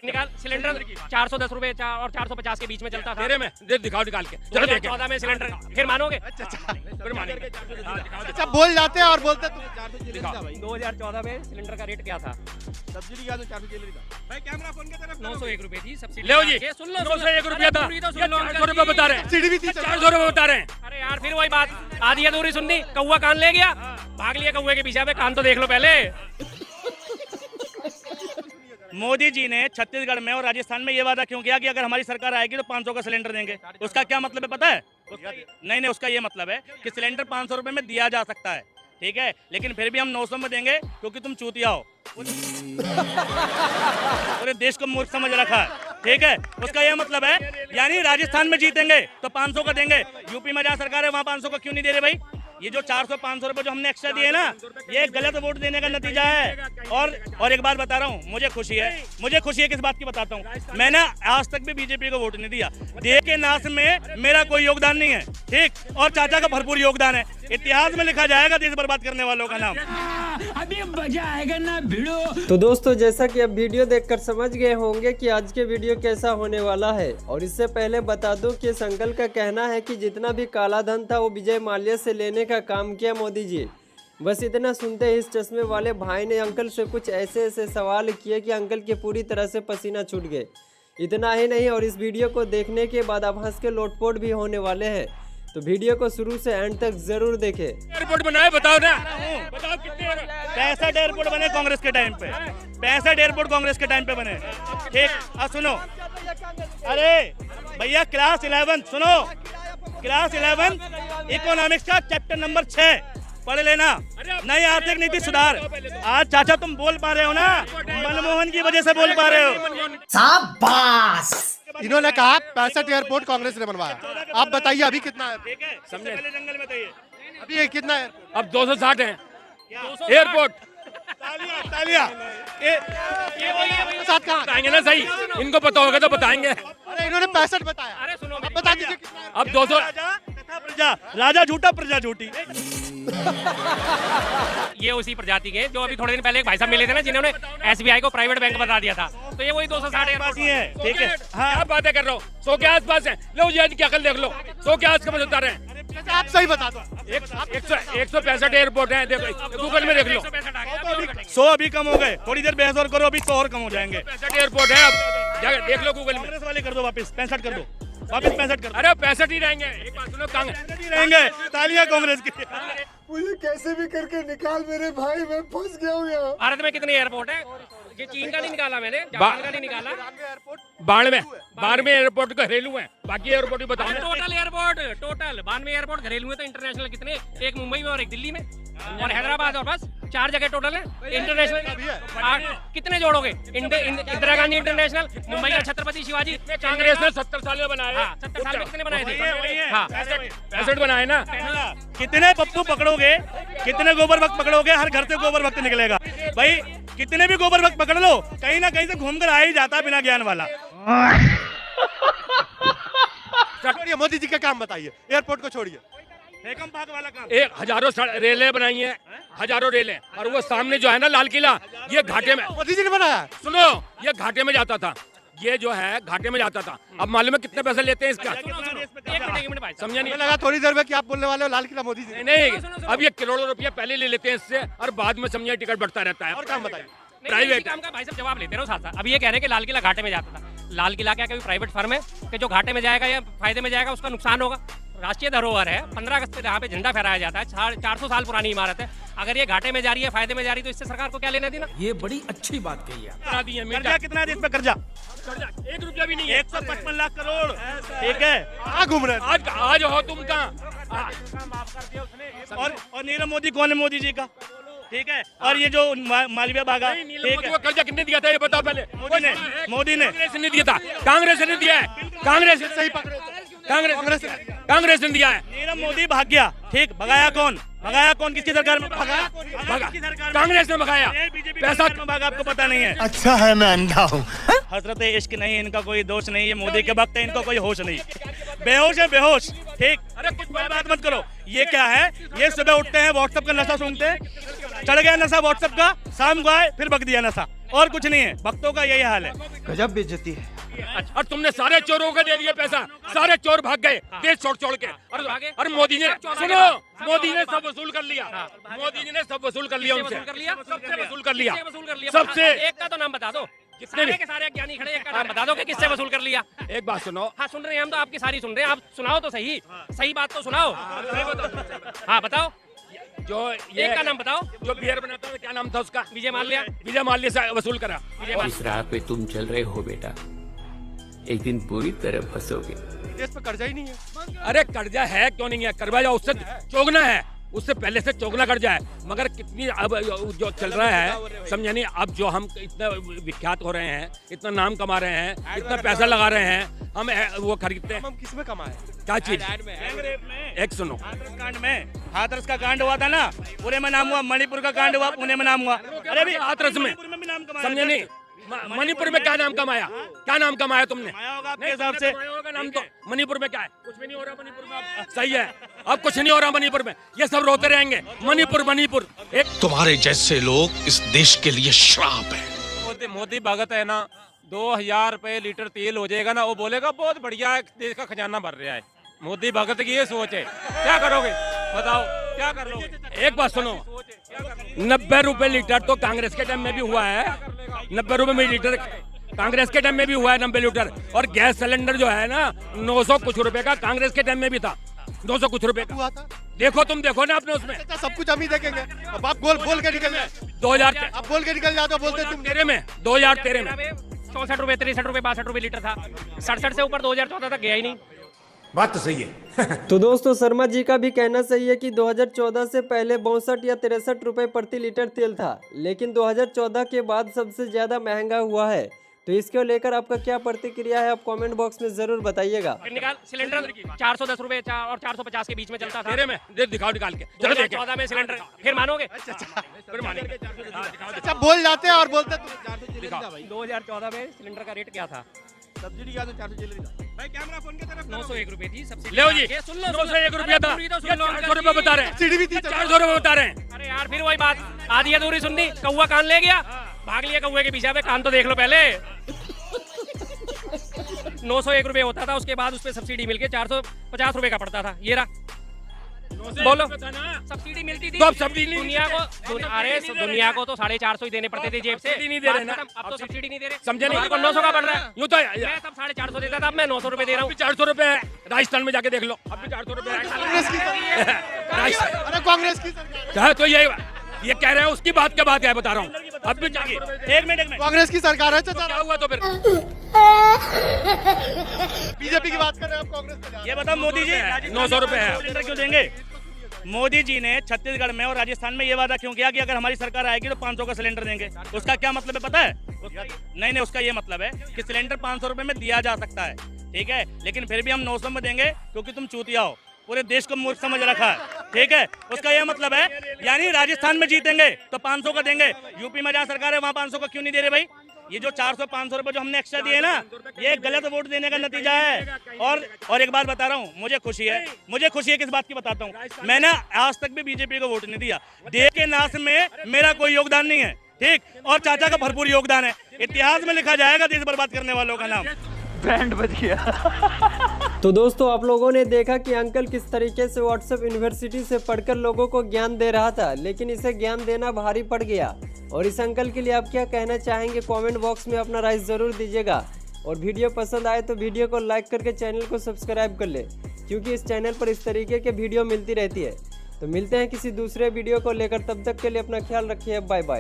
निकाल सिलेंडर 410 रुपए और 450 के बीच में चलता था। तेरे में दिखाओ निकाल के। 2014 में सिलेंडर फिर मानोगे? फिर मानेंगे। अच्छा बोल जाते हैं और बोलते तुम 2014 में सिलेंडर का रेट क्या था? सब्सिडी का तो 400 कैलोरी था भाई। कैमरा फोन की तरफ 901 रुपए थी सब्सिडी। ले जी, सुन लो 901 रुपया था। 400 रुपए बता रहे हैं। सब्सिडी भी थी 400 रुपए बता रहे हैं। अरे यार फिर वही बात, आधी अधूरी सुननी। कौवा कान ले गया, भाग लिया कौवे के पीछे। में कान तो देख लो पहले। मोदी जी ने छत्तीसगढ़ में और राजस्थान में ये वादा क्यों किया कि अगर हमारी सरकार आएगी तो 500 का सिलेंडर देंगे? उसका क्या मतलब है पता है? नहीं, उसका ये मतलब है कि सिलेंडर 500 रुपए में दिया जा सकता है, ठीक है, लेकिन फिर भी हम 900 में देंगे क्योंकि तुम चूतिया हो। पूरे देश को मूर्ख समझ रखा है, ठीक है। उसका यह मतलब है यानी राजस्थान में जीतेंगे तो 500 का देंगे, यूपी में जहाँ सरकार है वहाँ 500 का क्यों नहीं दे रहे भाई? ये जो 400-500 रुपए जो हमने एक्स्ट्रा दिए ना, ये गलत वोट देने का नतीजा है। और एक बात बता रहा हूँ, मुझे खुशी है किस बात की बताता हूँ। मैंने आज तक भी बीजेपी को वोट नहीं दिया। देश के नाश में मेरा कोई योगदान नहीं है, ठीक, और चाचा का भरपूर योगदान है। इतिहास में लिखा जाएगा देश बर्बाद करने वालों का नाम। अभी मजा आएगा ना भिड़ो। तो दोस्तों जैसा कि अब वीडियो देखकर समझ गए होंगे कि आज के वीडियो कैसा होने वाला है। और इससे पहले बता दूं कि इस अंकल का कहना है कि जितना भी काला धन था वो विजय माल्या से लेने का काम किया मोदी जी। बस इतना सुनते ही इस चश्मे वाले भाई ने अंकल से कुछ ऐसे सवाल किए कि अंकल के पूरी तरह से पसीना छूट गए। इतना ही नहीं, और इस वीडियो को देखने के बाद अब हंस के लोटपोट भी होने वाले हैं। तो वीडियो को शुरू से एंड तक जरूर देखें। एयरपोर्ट बनाए बताओ ना, बताओ कितने? 65 एयरपोर्ट बने कांग्रेस के टाइम पे, 65 एयरपोर्ट कांग्रेस के टाइम पे बने, ठीक। अब सुनो, अरे भैया क्लास 11 सुनो, क्लास 11 इकोनॉमिक्स का चैप्टर नंबर 6 पढ़ लेना, नई आर्थिक नीति सुधार। आज चाचा तुम बोल पा रहे हो ना, मनमोहन की वजह से बोल पा रहे हो। शाबाश। इन्होंने कहा 65 एयरपोर्ट कांग्रेस ने बनवाया। आप बताइए अभी कितना है? समझे जंगल में बताइए अभी ये कितना है? अब 260 है एयरपोर्ट। तालिया साथ कहाँ? बताएंगे ना सही, इनको पता होगा तो बताएंगे। अरे इन्होंने 65 बताया। अरे सुनो, अब बता दीजिए कितना है? अब 200। राजा झूठा प्रजा झूठी। ये उसी प्रजाति के जो अभी थोड़े दिन पहले एक भाई साहब मिले थे ना, जिन्होंने SBI को प्राइवेट बैंक बता दिया था। तो ये वही 260 एयरपोर्ट है, ठीक है। हाँ, क्या बातें कर रहा हूँ, 100 के आसपास है। लो जी क्या कल देख लो, 100 के आसपास बता रहे हैं। आप सही बता दो। 165 एयरपोर्ट है, देखो गूगल में देख लो। 100 अभी कम हो गए, थोड़ी देर बहस और करो, अभी 100 और कम हो जाएंगे। 65 एयरपोर्ट है, अब जाकर देख लो गूगल में। कांग्रेस वाले कर दो वापस, 65 कर दो, वापस 65 कर दो। अरे 65 ही रहेंगे। एक बात सुनो, कांग्रेस ही रहेंगे। तालियां कांग्रेस की। मुझे कैसे भी करके निकाल मेरे भाई, मैं फंस गया हूँ यहाँ। भारत में कितने एयरपोर्ट है? ये चीन का नहीं निकाला मैंने, जापान का नहीं निकाला। 92 एयरपोर्ट घरेलू है, बाकी एयरपोर्ट भी बताओ ना। टोटल एयरपोर्ट, टोटल 92 एयरपोर्ट घरेलू है। तो इंटरनेशनल कितने? एक मुंबई में और एक दिल्ली में और हैदराबाद, और बस 4 जगह टोटल है इंटरनेशनल। कितने जोड़ोगे? इंदिरा गांधी इंटरनेशनल, मुंबई का छत्रपति शिवाजी। कांग्रेस ने 70 साल में बनाया। 70 साल में कितने बनाए थे? 65 बनाए ना। कितने पप्पू पकड़ोगे, कितने गोबर भक्त पकड़ोगे? हर घर से गोबर भक्त निकलेगा भाई। कितने भी गोबर भक्त पकड़ लो, कहीं ना कहीं से घूमकर आ ही जाता बिना ज्ञान वाला। छोड़िए, मोदी जी का काम बताइए, एयरपोर्ट को छोड़िए। हेकम पाक वाला काम। एक हजारों रेलें बनाई हैं, हजारों रेलें, और वो सामने जो है ना लाल किला, ये घाटे में मोदी जी ने बनाया। सुनो, ये घाटे में जाता था, ये जो है घाटे में जाता था। अब मालूम है कितने पैसे लेते हैं इसका? एक मिनट भाई, समझा नहीं? मुझे लगा थोड़ी देर में कि आप बोलने वाले हो लाल किला मोदी जी। नहीं, अब ये करोड़ों रुपया पहले ले लेते हैं इससे, और बाद में समझिए टिकट बढ़ता रहता है। और काम बताइए। प्राइवेट काम का भाई साहब जवाब लेते रहो साथ साथ। अभी ये कह रहे हैं कि लाल किला घाटे में जाता था। लाल किला क्या कभी प्राइवेट फर्म है कि जो घाटे में जाएगा या फायदे में जाएगा? उसका नुकसान होगा। राष्ट्रीय धरोहर है, 15 अगस्त पे जहाँ पे झंडा फहराया जाता है, 400 साल पुरानी इमारत है। अगर ये घाटे में जा रही है, फायदे में जा रही है, तो इससे सरकार को क्या लेना देना? ये बड़ी अच्छी बात कही है। कर्जा कितना है इस पे? कर्जा 1 रुपया भी नहीं है। 155 लाख करोड़, ठीक है। कहाँ घूम रहे हैं? आज हो तुम कहाँ? और नीरव मोदी कौन है? मोदी जी का, ठीक है। और ये जो मालवीय भागा, ठीक है। कर्जा कितने दिया था ये बताओ पहले। मोदी ने कांग्रेस ने दिया था, कांग्रेस ने दिया है, कांग्रेस ने सही पकड़े, कांग्रेस ने दिया है। नीरव मोदी भाग गया, ठीक। भगाया कौन? भगाया कौन? किसकी सरकार में भगाया? कांग्रेस ने भगाया। पैसा भागा, आपको पता नहीं है। अच्छा है मैं अंधा हूँ। हजरत इश्क नहीं, इनका कोई दोष नहीं। ये मोदी के वक्त है, इनको कोई होश नहीं। बेहोश है, बेहोश, ठीक। अरे कुछ बात मत करो। ये क्या है? ये सुबह उठते हैं, व्हाट्सएप का नशा सूंघते हैं, चढ़ गया नशा व्हाट्सएप का, शाम को आए फिर बक दिया नशा। और कुछ नहीं है, भक्तों का यही हाल है। गजब बेइज्जती है। और तुमने सारे चोरों को दे दिया पैसा, सारे चोर भाग गए देश छोड़ के। और मोदी ने, सुनो, मोदी ने सब वसूल कर लिया, मोदी जी ने सब वसूल कर लिया उनसे, सबसे वसूल कर लिया, सबसे। एक का तो नाम बता दो, सारे के सारे ज्ञानी खड़े, एक का नाम बता दो कि किससे वसूल कर लिया। एक बात सुनो, हाँ सुन रहे हैं हम तो, आपकी सारी सुन रहे हैं, आप सुनाओ तो सही, सही बात तो सुनाओ। हाँ बताओ, जो ये एक का नाम बताओ। जो बियर बनाता था, क्या नाम था उसका? विजय माल्या। विजय माल्या से वसूल करा। इस राह पे तुम चल रहे हो बेटा, एक दिन पूरी तरह फंसोगे। देश पे कर्जा ही नहीं है। अरे कर्जा है क्यों नहीं है, करवा जाओ, उससे चौगना है, उससे पहले से चौगना कर्जा है। मगर कितनी अब जो चल रहा है, समझे नहीं? अब जो हम इतना विख्यात हो रहे हैं, इतना नाम कमा रहे हैं, इतना पैसा लगा रहे हैं, हम वो खरीदते हैं। हम किस में कमाए? क्या चीज? एक सुनो, कांड में हाथरस का कांड हुआ था ना, पुणे में नाम हुआ, मणिपुर का कांड हुआ, पुणे में नाम हुआ। अरे भी हाथरस में मणिपुर में भी नाम कमाया, समझे नहीं? मणिपुर में क्या नाम कमाया, क्या नाम कमाया तुमने? होगा आपके हिसाब से। नाम तो मणिपुर में क्या है? कुछ भी नहीं हो रहा मणिपुर में। सही है, अब कुछ नहीं हो रहा मणिपुर में, ये सब रोते रहेंगे। मणिपुर मणिपुर एक तुम्हारे जैसे लोग इस देश के लिए श्राप है। मोदी भगत है ना, 2000 रुपए लीटर तेल हो जाएगा ना, वो बोलेगा बहुत बढ़िया है, देश का खजाना भर रहा है। मोदी भगत की ये सोच है। क्या करोगे बताओ, क्या कर लोगे? एक बात सुनो, 90 रुपए लीटर तो कांग्रेस के टाइम में भी हुआ है, 90 रुपए में लीटर कांग्रेस के टाइम में भी हुआ है, 90 लीटर। और गैस सिलेंडर जो है ना, 900 कुछ रुपए का कांग्रेस के टाइम में भी था, 200 कुछ रुपए का हुआ था। देखो तुम देखो ना आपने उसमें। अच्छा, सब कुछ हम ही देखेंगे। अब आप बोल के निकल जाए, 2000 आप बोल के निकल जाते हो, बोलते तुम 2013 में 2013 में 64 रुपए, 63 रुपए, 62 रुपए लीटर था। 67 से ऊपर 2014 तक गया ही नहीं। बात तो सही है। तो दोस्तों शर्मा जी का भी कहना सही है कि 2014 से पहले 62 या 63 रुपए प्रति लीटर तेल था, लेकिन 2014 के बाद सबसे ज्यादा महंगा हुआ है। तो इसको लेकर आपका क्या प्रतिक्रिया है, आप कमेंट बॉक्स में जरूर बताइएगा। निकाल सिलेंडर 410 रुपए और 450 के बीच में चलता था। तेरे में दिखाओ निकाल के, चलो देखें। 2014 में सिलेंडर, फिर मानोगे? फिर मानेंगे। अच्छा बोल जाते हैं और बोलते तुम। 2014 में सिलेंडर का रेट क्या था? सब्सिडी क्या? 440 भाई कैमरा फोन की तरफ 901 रुपए थी सब्सिडी। ले जी, ये सुन लो, 901 रुपया था, 400 रुपए बता रहे हैं। सब्सिडी भी थी, 400 रुपए बता रहे हैं। अरे यार फिर वही बात, आधी अधूरी सुननी। कौवा कान ले गया, भाग लिया कौवे के पीछे। कान तो देख लो पहले। 901 रुपए होता था, उसके बाद उस पर सब्सिडी मिलके 450 रुपए का पड़ता था। ये रहा, बोलो सब्सिडी मिलती थी। तो अब सब्सिडी नहीं दुनिया को, अरे दुनिया को तो 450 ही देने पड़ते थे जेब से। नहीं दे रहे ना, अब तो सब्सिडी नहीं दे रहे। समझे नहीं? 900 का पड़ रहा है। यूँ तो मैं तब 450 देता था, अब मैं 900 रुपए दे रहा हूँ। 400 रुपए है, राजस्थान में जाके देख लो, अब भी 400 रुपए है। कांग्रेस की सरकार। अरे कांग्रेस की सरकार। है तो ये कह रहे हैं, उसकी बात क्या बात है बता रहा हूँ। अब भी जाके एक मिनट कांग्रेस की सरकार है। क्या हुआ तो फिर? बीजेपी की बात कर रहे हैं आप, कांग्रेस पे जा रहे हैं। ये बताओ मोदी जी 900 रुपए है। सिलेंडर क्यों देंगे? मोदी जी ने छत्तीसगढ़ में और राजस्थान में ये वादा क्यों किया कि अगर हमारी सरकार आएगी तो 500 का सिलेंडर देंगे? उसका क्या मतलब है पता है? नहीं, उसका ये मतलब है कि सिलेंडर 500 रुपए में दिया जा सकता है, ठीक है, लेकिन फिर भी हम 900 में देंगे क्योंकि तुम चूतिया हो, पूरे देश को मूर्ख समझ रखा है, ठीक है। उसका यह मतलब है, यानी राजस्थान में जीतेंगे तो 500 का देंगे, यूपी में जहाँ सरकार है वहाँ 500 का क्यों नहीं दे रहे भाई? ये जो 400-500 रुपए जो हमने एक्स्ट्रा दिए ना, ये गलत वोट देने का नतीजा है। और एक बात बता रहा हूँ, मुझे खुशी है किस बात की बताता हूँ। मैंने आज तक भी बीजेपी को वोट नहीं दिया। देश के नाश में मेरा कोई योगदान नहीं है, ठीक, और चाचा का भरपूर योगदान है। इतिहास में लिखा जाएगा देश बर्बाद करने वालों का नाम। बैंड बज गया। तो दोस्तों आप लोगों ने देखा कि अंकल किस तरीके से व्हाट्सएप यूनिवर्सिटी से पढ़कर लोगों को ज्ञान दे रहा था, लेकिन इसे ज्ञान देना भारी पड़ गया। और इस अंकल के लिए आप क्या कहना चाहेंगे, कमेंट बॉक्स में अपना राय जरूर दीजिएगा। और वीडियो पसंद आए तो वीडियो को लाइक करके चैनल को सब्सक्राइब कर ले, क्योंकि इस चैनल पर इस तरीके के वीडियो मिलती रहती है। तो मिलते हैं किसी दूसरे वीडियो को लेकर, तब तक के लिए अपना ख्याल रखिए। Bye bye.